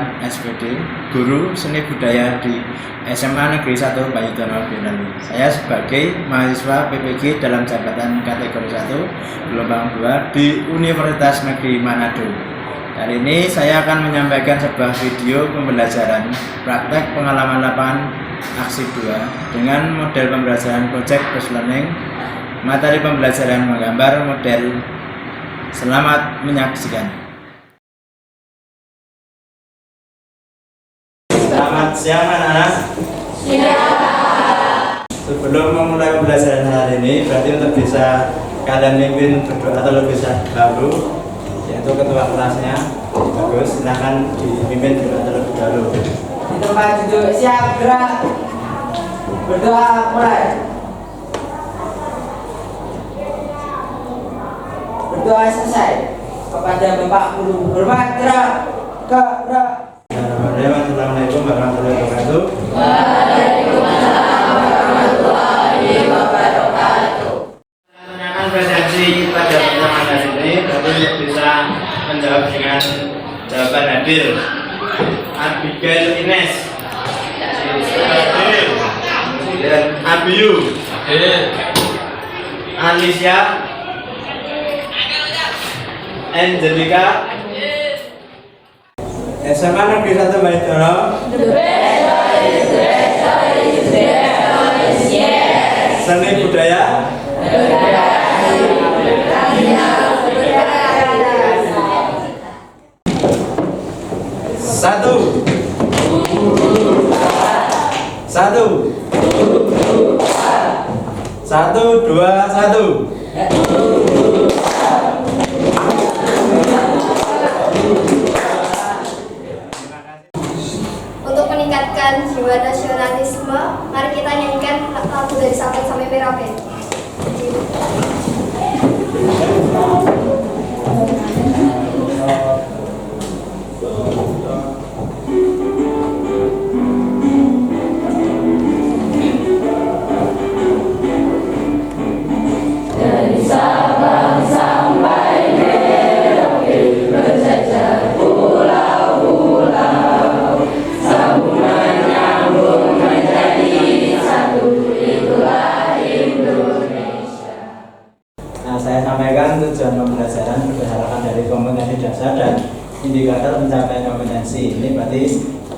Muhammad SPD, guru seni budaya di SMA Negeri 1 Bayudono Boyolali. Saya sebagai mahasiswa PPG dalam jabatan kategori 1 gelombang 2 di Universitas Negeri Manado. Kali ini saya akan menyampaikan sebuah video pembelajaran praktek pengalaman lapangan aksi 2 dengan model pembelajaran project based learning. Materi pembelajaran menggambar model. Selamat menyaksikan. Selamat siang anak-anak. Sebelum memulai pembelajaran hari ini, berarti untuk bisa kalian mimpin berdoa terlebih dahulu, yaitu ketua kelasnya. Bagus, silakan dipimpin berdoa terlebih dahulu. Di tempat duduk siap, gerak. Berdoa mulai. Berdoa selesai. Kepada Bapak Guru hormat, gerak. Assalamualaikum warahmatullahi wabarakatuh. Waalaikumsalam warahmatullahi wabarakatuh. Menanyakan presensi pada pertemuan hari ini, berarti bisa menjawab dengan jawaban hadir. Abigail Ines, hadir. Dan Abiyu, hadir. Alicia, Angelica, SMA Negeri 1 Bayudono. Seni budaya. Satu, dua, satu. Untuk meningkatkan jiwa nasionalisme, mari kita nyanyikan lagu dari Sabang sampai Merauke. Dari Sabang sampai Merauke, berjajar pulau-pulau, sambungan nyambung menjadi satu, itulah Indonesia. Nah, saya sampaikan tujuan pembelajaran berdasarkan dari kompetensi dasar dan indikator pencapaian kompetensi. Ini berarti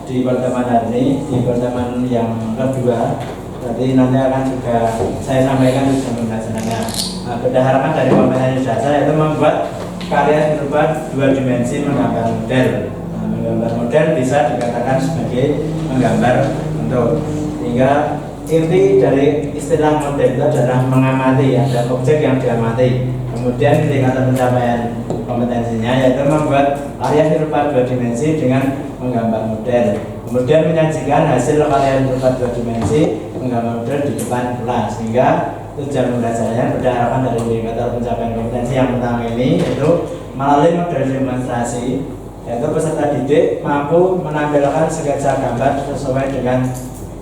di pertemuan hari ini, di pertemuan yang kedua, berarti nanti akan juga saya sampaikan tujuan pembelajarannya. Nah, berdasarkan dari kompetensi dasar yaitu membuat karya berupa dua dimensi menggambar model. Nah, menggambar model bisa dikatakan sebagai menggambar bentuk. Sehingga inti dari istilah model itu adalah mengamati, ada objek yang diamati. Kemudian indikator pencapaian kompetensinya yaitu membuat karya berupa dua dimensi dengan menggambar model. Kemudian menyajikan hasil karya berupa dua dimensi menggambar model di depan kelas. Sehingga tujuan pembelajarannya berdasarkan dari indikator pencapaian kompetensi yang pertama ini, yaitu melalui model demonstrasi, yaitu peserta didik mampu menampilkan sketsa gambar sesuai dengan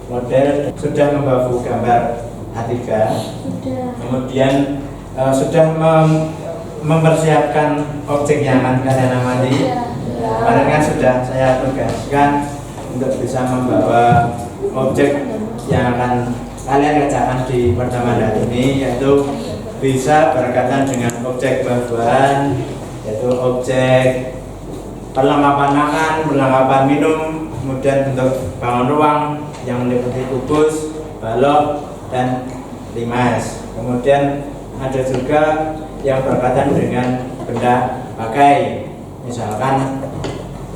model. Sudah membawa buku gambar A3, kemudian sudah mempersiapkan objek yang akan kalian amati. Kemarin kan sudah saya tugaskan untuk bisa membawa objek yang akan kalian kerjakan di pertemuan hari ini, yaitu bisa berkaitan dengan objek buah-buahan, yaitu objek perlengkapan makan, perlengkapan minum, kemudian bentuk bangun ruang yang meliputi kubus, balok, dan limas. Kemudian ada juga yang berkaitan dengan benda pakai, misalkan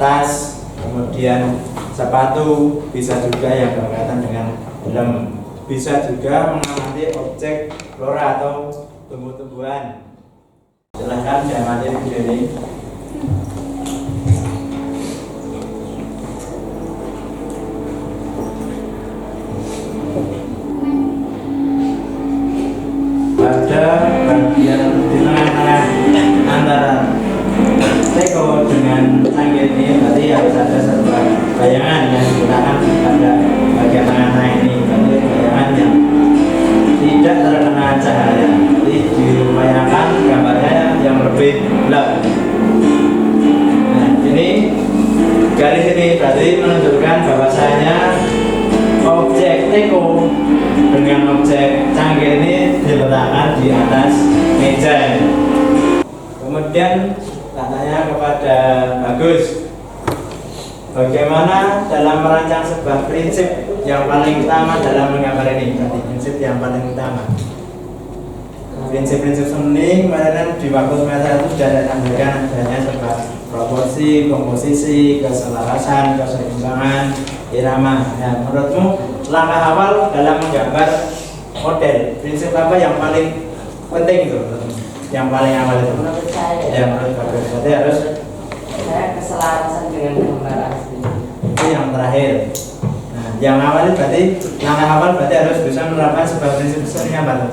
tas, kemudian sepatu, bisa juga yang berkaitan dengan helm. Bisa juga mengamati objek flora atau tumbuh-tumbuhan. Silahkan diamati video ini. Pada bagian di tengah-tengah antara teko dengan langit ini berarti harus ada sebuah bayangan yang digunakan pada bagian tengah-tengah ini. Berarti bayangan yang tidak terkena cahaya. Jadi diupayakan gambarnya yang lebih gelap. Nah, ini garis ini berarti menunjukkan bahwasanya objek teko dengan objek cangkir ini diletakkan di atas meja. Kemudian tanya kepada Bagus, bagaimana dalam merancang sebuah prinsip yang paling utama dalam menggambar ini? Berarti prinsip yang paling utama. Prinsip-prinsip seni kemarin di waktu semester itu sudah disampaikan adanya sebuah proporsi, komposisi, keselarasan, keseimbangan, irama. Nah, menurutmu langkah awal dalam menggambar model, prinsip apa yang paling penting itu? Yang paling awal itu? Menurut saya. Ya, menurut Bagus. Berarti harus Saya keselarasan dengan gambar asli. itu yang terakhir. Nah, yang awal itu berarti langkah awal berarti harus bisa menerapkan sebuah prinsip seni apa tuh?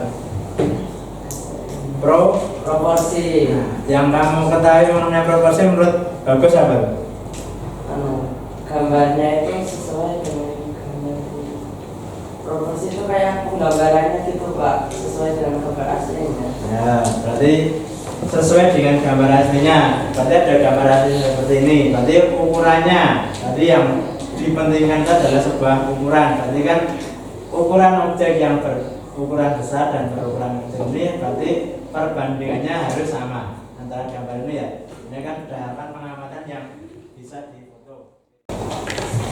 Proporsi. Nah, yang kamu ketahui mengenai proporsi menurut Bagus apa tuh? Gambarnya itu sesuai dengan gambar. Proporsi itu kayak penggambarannya gitu Pak, sesuai dengan gambar aslinya. Ya, berarti sesuai dengan gambar aslinya. Berarti ada gambar asli seperti ini. Berarti ukurannya, berarti yang dipentingkan adalah sebuah ukuran. Berarti kan ukuran objek yang berukuran besar dan berukuran kecil ini berarti perbandingannya harus sama antara gambar ini ya. Ini kan berdasarkan pengamatan yang bisa difoto.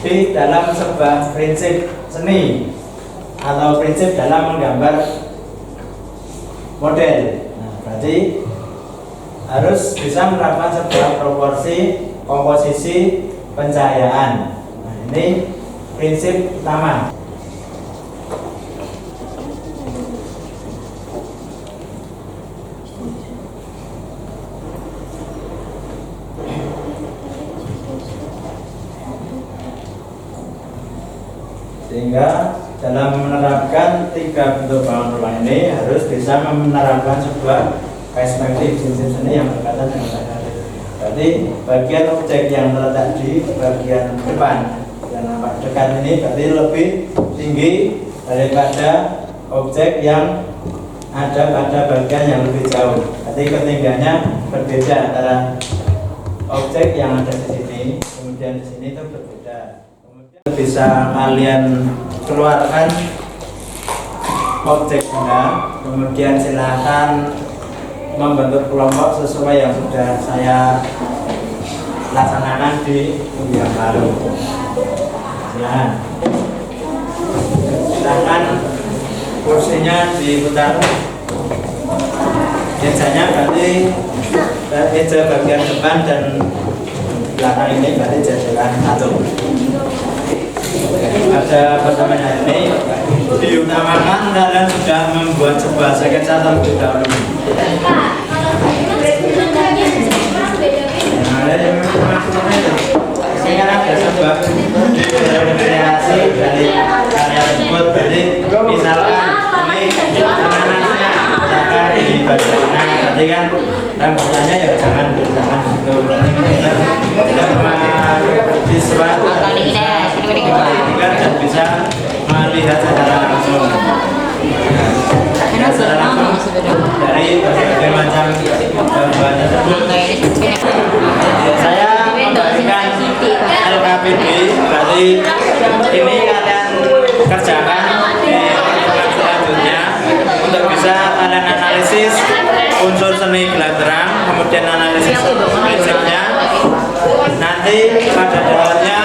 Di dalam sebuah prinsip seni atau prinsip dalam menggambar model, nah, berarti harus bisa menerapkan sebuah proporsi, komposisi, pencahayaan. Nah, ini prinsip utama. Sehingga dalam menerapkan tiga bentuk bangun rumah ini harus bisa menerapkan sebuah perspektif prinsip seni yang berkaitan dengan tadi. Berarti bagian objek yang terletak di bagian depan yang nampak dekat ini berarti lebih tinggi daripada objek yang ada pada bagian yang lebih jauh. Berarti ketinggiannya berbeda antara objek yang ada di sini kemudian di sini itu berbeda. Bisa kalian keluarkan objeknya, kemudian silakan membentuk kelompok sesuai yang sudah saya laksanakan di minggu yang lalu. Silakan kursinya diputar. Mejanya berarti meja bagian depan dan belakang ini berarti jajaran satu. Pada pertemuan hari ini diutamakan kalian sudah membuat sebuah sketsa terlebih dahulu. Sekarang ada sebuah kreasi dari karya tersebut. Jadi misalkan ini ananasnya akan dibagaimana, nanti kan rambutannya ya jangan gitu. Siswa dan bisa melihat secara langsung dari berbagai macam gambar tersebut. Saya memberikan LKPD, berarti ini kalian kerjakan di pertemuan selanjutnya untuk bisa kalian analisis unsur seni gelap terang, kemudian analisis prinsipnya. Nanti pada dalamnya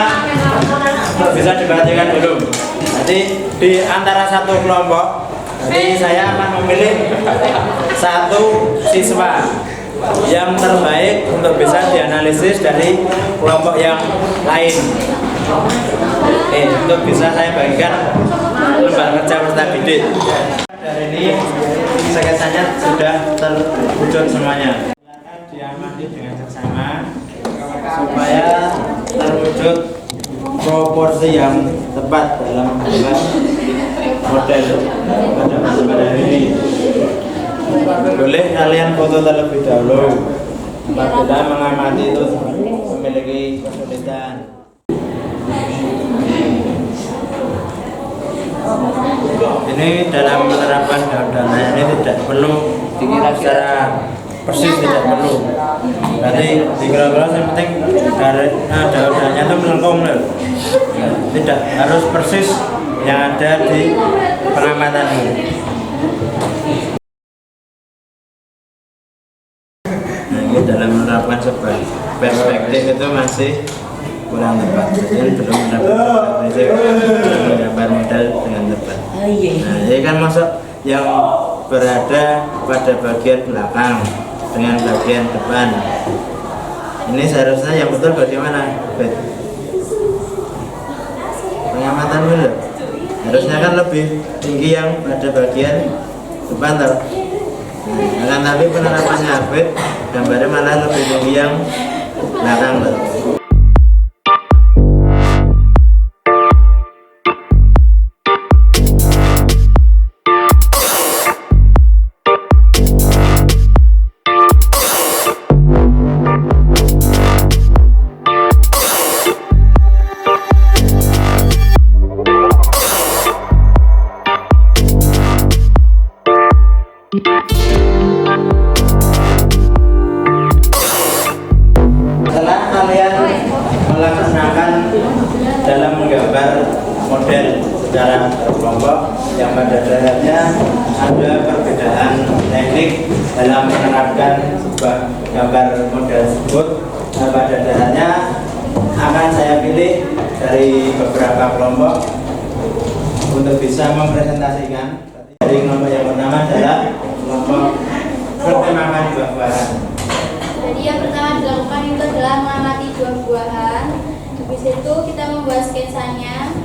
bisa diperhatikan dulu. Nanti di antara satu kelompok, nanti saya akan memilih satu siswa yang terbaik untuk bisa dianalisis dari kelompok yang lain. Untuk bisa saya bagikan lembar kerja peserta didik. Dari ini sketsanya sudah terwujud semuanya. Silakan diamati dengan seksama supaya terwujud proporsi yang tepat dalam membuat model pada hari ini. Boleh kalian foto terlebih dahulu apabila mengamati itu memiliki kesulitan. Ini dalam menerapkan daun ini tidak perlu secara persis tidak perlu. Berarti di gelas yang penting daun-daunnya itu melengkung loh. Tidak harus persis yang ada di pengamatanmu. Nah, ini dalam menerapkan sebuah perspektif itu masih kurang tepat. Jadi belum mendapatkan prinsip menggambar model dengan tepat. Nah, ini kan masuk yang berada pada bagian belakang dengan bagian depan. Ini seharusnya yang betul bagaimana? Pengamatan dulu. Harusnya kan lebih tinggi yang pada bagian depan toh. Nah, tapi penerapannya habis, gambarnya malah lebih tinggi yang belakang toh. Setelah kalian melaksanakan dalam menggambar model secara berkelompok yang pada dasarnya ada perbedaan teknik dalam menerapkan sebuah gambar model tersebut, pada dasarnya akan saya pilih dari beberapa kelompok untuk bisa mempresentasikan. Dari kelompok yang pertama adalah kelompok bertemakan buah-buahan. Jadi yang pertama dilakukan itu adalah mengamati buah-buahan. Habis itu kita membuat sketsanya,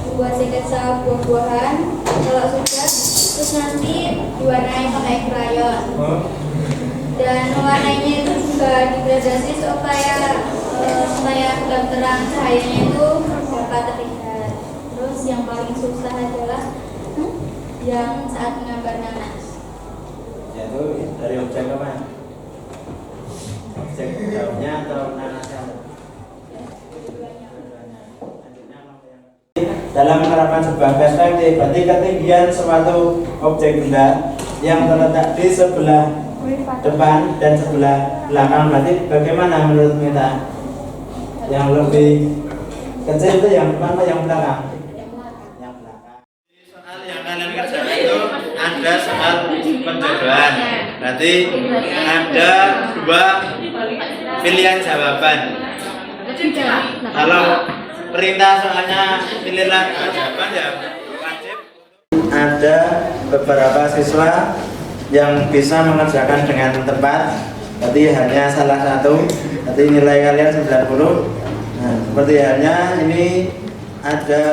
membuat sketsa buah-buahan. Kalau sudah, terus nanti diwarnai pakai krayon. Dan warnanya itu juga digradasi supaya terang cahayanya itu dapat terlihat. Terus yang paling susah adalah yang saat menggambar nanas. Yaitu dari objek apa? Objek daunnya atau nanasnya? Dalam menerapkan sebuah perspektif, berarti ketinggian suatu objek benda yang terletak di sebelah depan dan sebelah belakang, berarti bagaimana menurut kita? Yang lebih kecil itu yang depan atau yang belakang? Yang belakang. Soal yang kalian kerjakan itu ada soal penjodohan. Berarti ada dua pilihan jawaban. Kalau perintah soalnya pilihlah jawaban ya wajib. Ada beberapa siswa yang bisa mengerjakan dengan tepat, berarti hanya salah satu, berarti nilai kalian 90. Nah, seperti halnya ini ada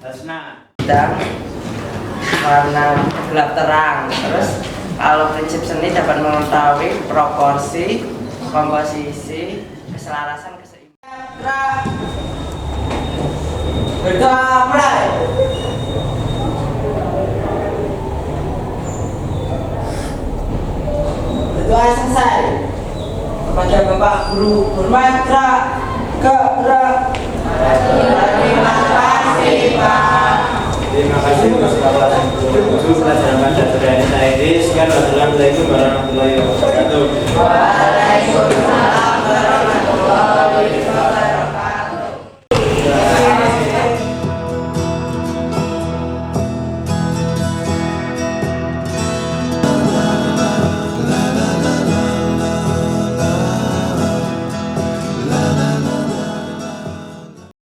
Hasna Hitam, warna gelap terang. Terus kalau prinsip seni dapat mengetahui proporsi, komposisi, keselarasan, keseimbangan. Berdoa mulai. Berdoa selesai. Kepada Bapak Guru hormat gerak. Terima kasih Pak. Terima kasih atas pelajaran pada hari ini. Sekian, wassalamualaikum warahmatullahi wabarakatuh. Waalaikumsalam warahmatullahi wabarakatuh.